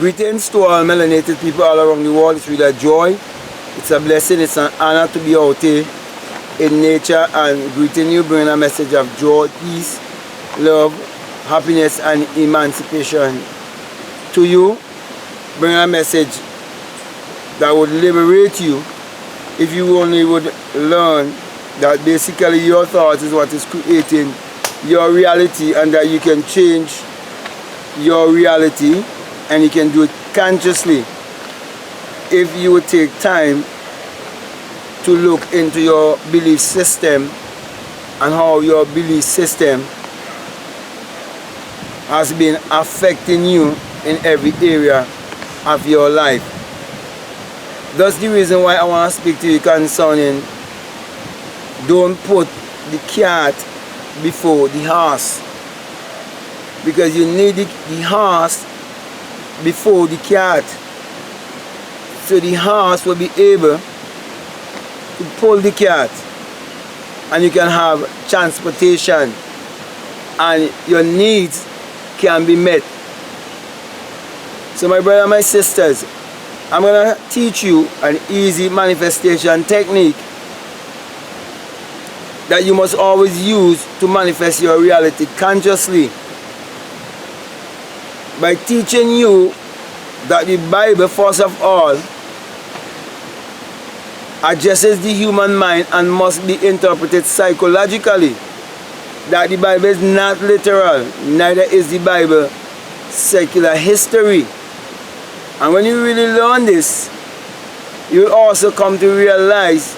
Greetings to all melanated people all around the world. It's really a joy. It's a blessing. It's an honor to be out here in nature and greeting you, bringing a message of joy, peace, love, happiness, and emancipation to you. Bring a message that would liberate you if you only would learn that basically your thoughts is what is creating your reality, and that you can change your reality and you can do it consciously if you would take time to look into your belief system and how your belief system has been affecting you in every area of your life. That's the reason why I want to speak to you concerning don't put the cat before the horse, because you need the horse before the cat, so the horse will be able to pull the cat and you can have transportation and your needs can be met. So my brother and my sisters, I'm going to teach you an easy manifestation technique that you must always use to manifest your reality consciously, by teaching you that the Bible, first of all, addresses the human mind and must be interpreted psychologically. That the Bible is not literal, neither is the Bible secular history. And when you really learn this, you will also come to realize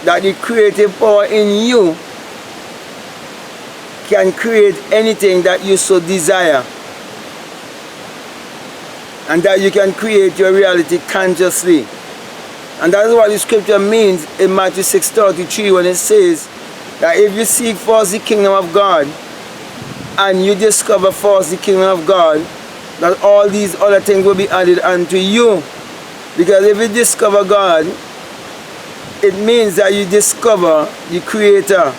that the creative power in you can create anything that you so desire, and that you can create your reality consciously. And that is what the scripture means in Matthew 6:33, when it says that if you seek first the kingdom of God and you discover first the kingdom of God, that all these other things will be added unto you. Because if you discover God, it means that you discover the Creator.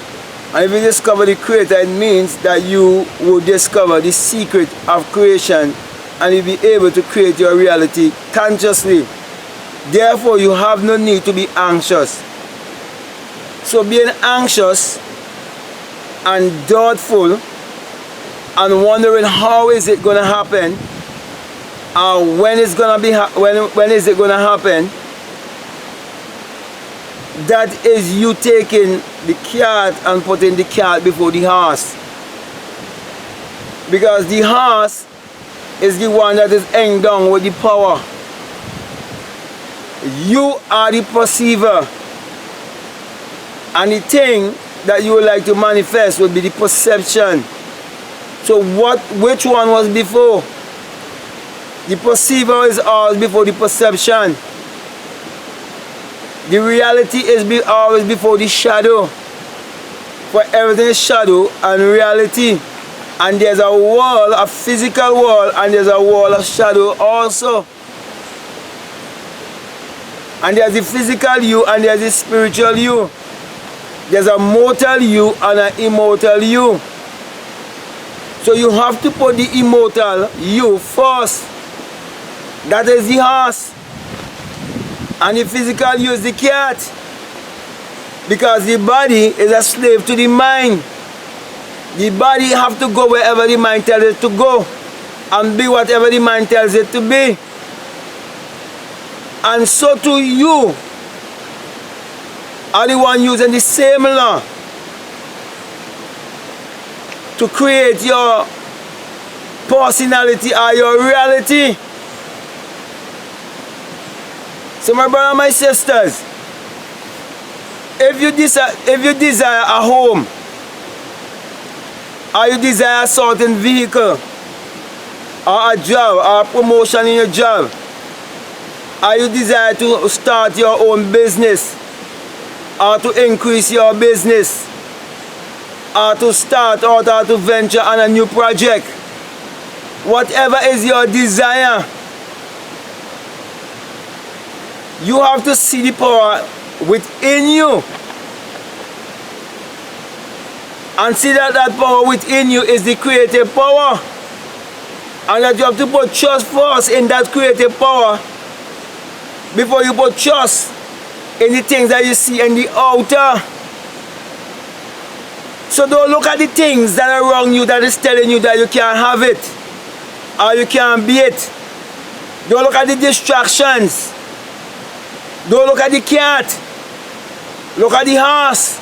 And if you discover the Creator, it means that you will discover the secret of creation and you'll be able to create your reality consciously. Therefore, you have no need to be anxious. So being anxious and doubtful and wondering how is it going to happen, or when it's going to be when is it going to happen, that is you taking the cat and putting the cat before the horse. Because the horse is the one that is hanging down with the power. You are the perceiver. And the thing that you would like to manifest would be the perception. So which one was before? The perceiver is always before the perception. The reality is always before the shadow. For everything is shadow and reality. And there's a wall, a physical wall, and there's a wall of shadow also. And there's the physical you and there's the spiritual you. There's a mortal you and an immortal you. So you have to put the immortal you first. That is the horse. And the physical you is the cat. Because the body is a slave to the mind. The body have to go wherever the mind tells it to go, and be whatever the mind tells it to be. And so too you are the one using the same law to create your personality or your reality. So my brother and my sisters, if you desire a home, or you desire a certain vehicle, or a job, or a promotion in your job, or you desire to start your own business, or to increase your business, or to start out or to venture on a new project, whatever is your desire, you have to see the power within you. And see that that power within you is the creative power. And that you have to put trust first in that creative power before you put trust in the things that you see in the outer. So don't look at the things that are around you that is telling you that you can't have it or you can't be it. Don't look at the distractions. Don't look at the cat. Look at the horse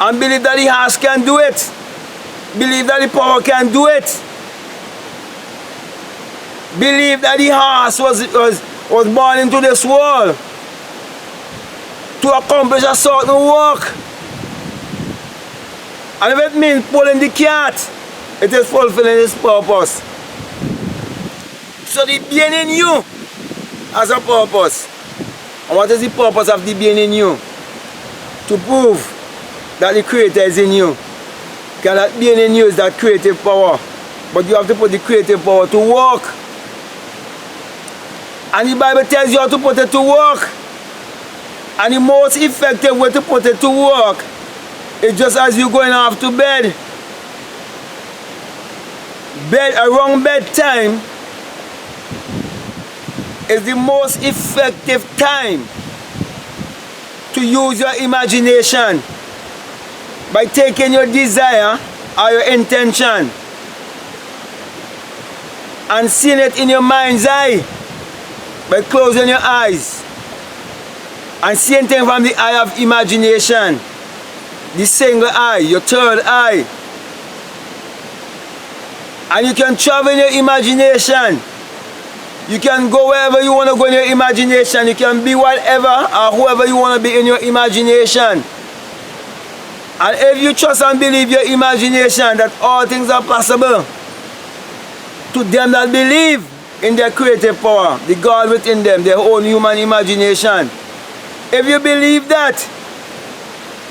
and believe that the horse can do it. Believe that the power can do it. Believe that the horse was born into this world to accomplish a certain work. And if it means pulling the cat, it is fulfilling its purpose. So the being in you has a purpose. And what is the purpose of the being in you? To prove that the Creator is in you. Because that being in you is that creative power. But you have to put the creative power to work. And the Bible tells you how to put it to work. And the most effective way to put it to work is just as you going off to bed. Around bedtime is the most effective time to use your imagination by taking your desire or your intention and seeing it in your mind's eye by closing your eyes and seeing things from the eye of imagination, the single eye, your third eye. And you can travel in your imagination. You can go wherever you want to go in your imagination. You can be whatever or whoever you want to be in your imagination. And if you trust and believe your imagination that all things are possible to them that believe in their creative power, the God within them, their own human imagination. If you believe that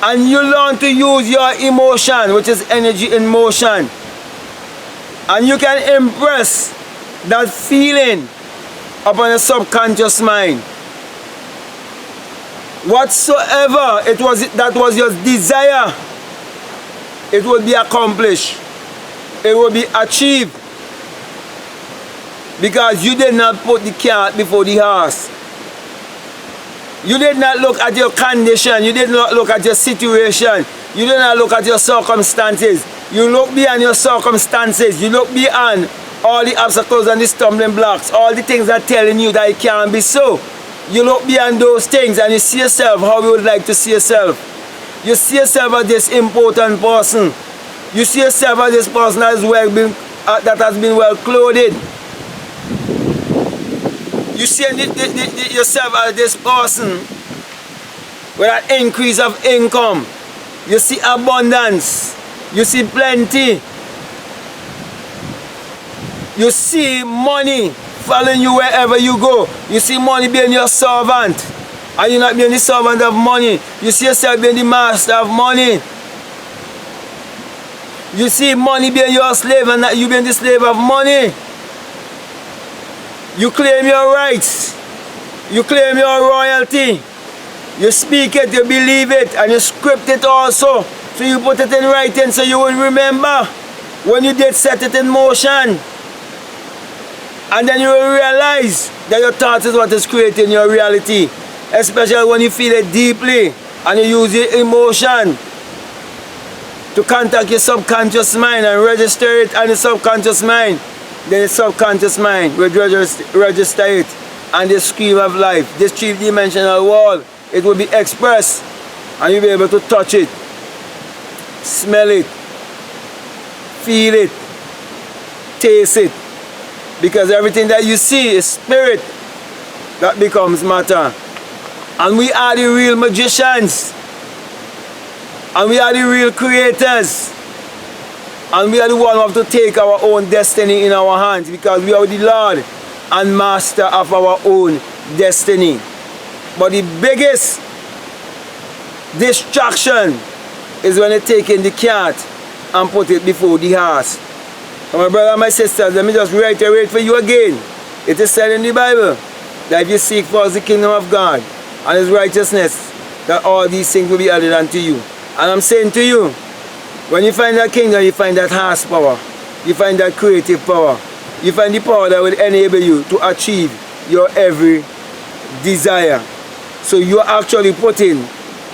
and you learn to use your emotion, which is energy in motion, and you can impress that feeling upon a subconscious mind, whatsoever it was that was your desire, it will be accomplished, it will be achieved, because you did not put the cart before the horse. You did not look at your condition, you did not look at your situation, you did not look at your circumstances. You look beyond your circumstances, you look beyond all the obstacles and the stumbling blocks, all the things that are telling you that it can't be so. You look beyond those things and you see yourself how you would like to see yourself. You see yourself as this important person. You see yourself as this person that has been well clothed. You see yourself as this person with an increase of income. You see abundance. You see plenty. You see money following you wherever you go. You see money being your servant. And you're not being the servant of money. You see yourself being the master of money. You see money being your slave and not you being the slave of money. You claim your rights. You claim your royalty. You speak it, you believe it, and you script it also. So you put it in writing so you will remember when you did set it in motion. And then you will realize that your thoughts is what is creating your reality. Especially when you feel it deeply and you use your emotion to contact your subconscious mind and register it on the subconscious mind. Then the subconscious mind will register it and the stream of life, this three-dimensional world, it will be expressed and you'll be able to touch it, smell it, feel it, taste it. Because everything that you see is spirit that becomes matter. And we are the real magicians. And we are the real creators. And we are the one who have to take our own destiny in our hands, because we are the Lord and Master of our own destiny. But the biggest distraction is when you take in the cart and put it before the horse. So my brother and my sisters, let me just reiterate for you again. It is said in the Bible that if you seek first the kingdom of God and His righteousness, that all these things will be added unto you. And I'm saying to you, when you find that kingdom, you find that horsepower, you find that creative power, You find the power that will enable you to achieve your every desire. So you're actually putting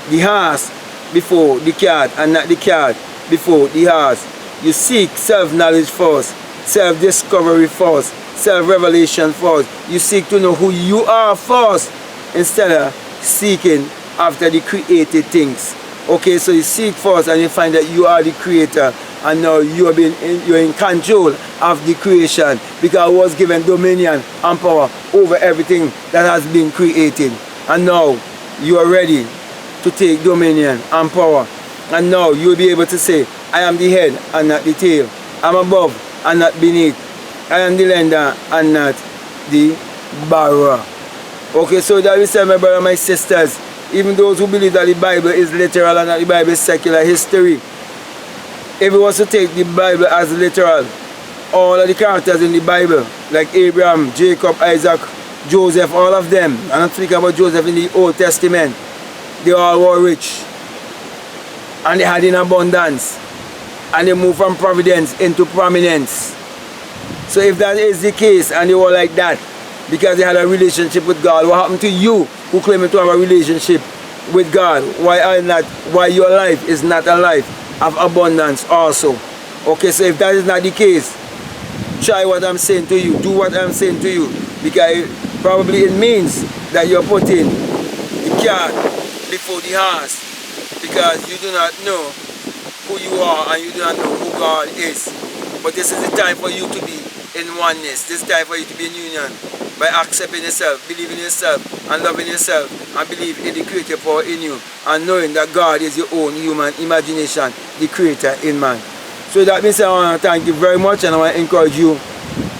the horse before the cart and not the cart before the horse. You seek self-knowledge first, self-discovery first, self-revelation first. You seek to know who you are first instead of seeking after the created things. Okay, so you seek first and you find that you are the creator, and now you're in control of the creation because I was given dominion and power over everything that has been created. And now you are ready to take dominion and power. And now you'll be able to say, I am the head and not the tail. I'm above and not beneath. I am the lender and not the borrower. Okay, so that we say, my brother, my sisters, even those who believe that the Bible is literal and that the Bible is secular history, if we was to take the Bible as literal, all of the characters in the Bible, like Abraham, Jacob, Isaac, Joseph, all of them, and I'm speaking about Joseph in the Old Testament, they all were rich, and they had in abundance, and they moved from providence into prominence. So if that is the case, and they were like that, because they had a relationship with God, what happened to you who claim to have a relationship with God? Why your life is not a life of abundance also? Okay, so if that is not the case, try what I'm saying to you, do what I'm saying to you, because probably it means that you're putting the cart before the horse, because you do not know who you are and you do not know who God is. But this is the time for you to be in oneness. This is the time for you to be in union by accepting yourself, believing in yourself, and loving yourself, and believe in the creative power in you, and knowing that God is your own human imagination, the creator in man. So that means I want to thank you very much, and I want to encourage you,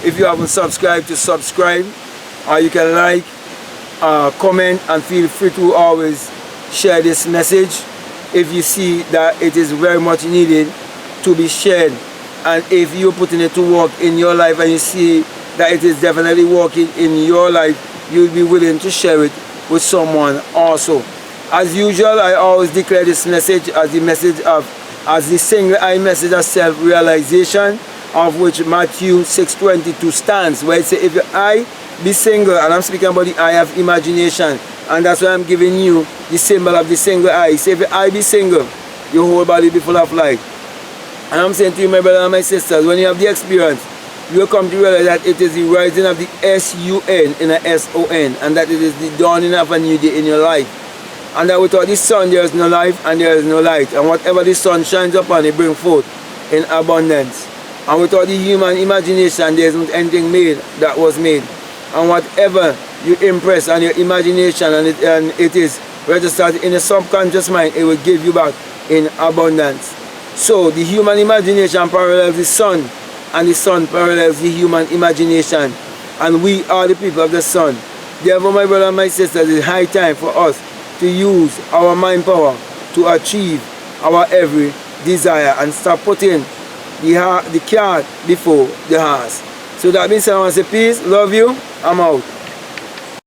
if you haven't subscribed, to subscribe, or you can like, comment, and feel free to always share this message if you see that it is very much needed to be shared. And if you're putting it to work in your life and you see that it is definitely working in your life, you'll be willing to share it with someone also. As usual, I always declare this message as the single I message of self-realization, of which Matthew 6:22 stands, where it says, if your eye be single, and I'm speaking about the eye of imagination, and that's why I'm giving you the symbol of the single eye. So if your eye be single, your whole body be full of light. And I'm saying to you, my brother and my sisters, when you have the experience, you will come to realize that it is the rising of the S-U-N in a S-O-N, and that it is the dawning of a new day in your life. And that without the sun there is no life and there is no light. And whatever the sun shines upon, it brings forth in abundance. And without the human imagination, there isn't anything made that was made. And whatever you impress on your imagination and it is registered in the subconscious mind, it will give you back in abundance. So the human imagination parallels the sun, and the sun parallels the human imagination, and we are the people of the sun. Therefore, my brother and my sisters, it's high time for us to use our mind power to achieve our every desire and stop putting the cart before the horse. So that means I want to say peace, love you, I'm out.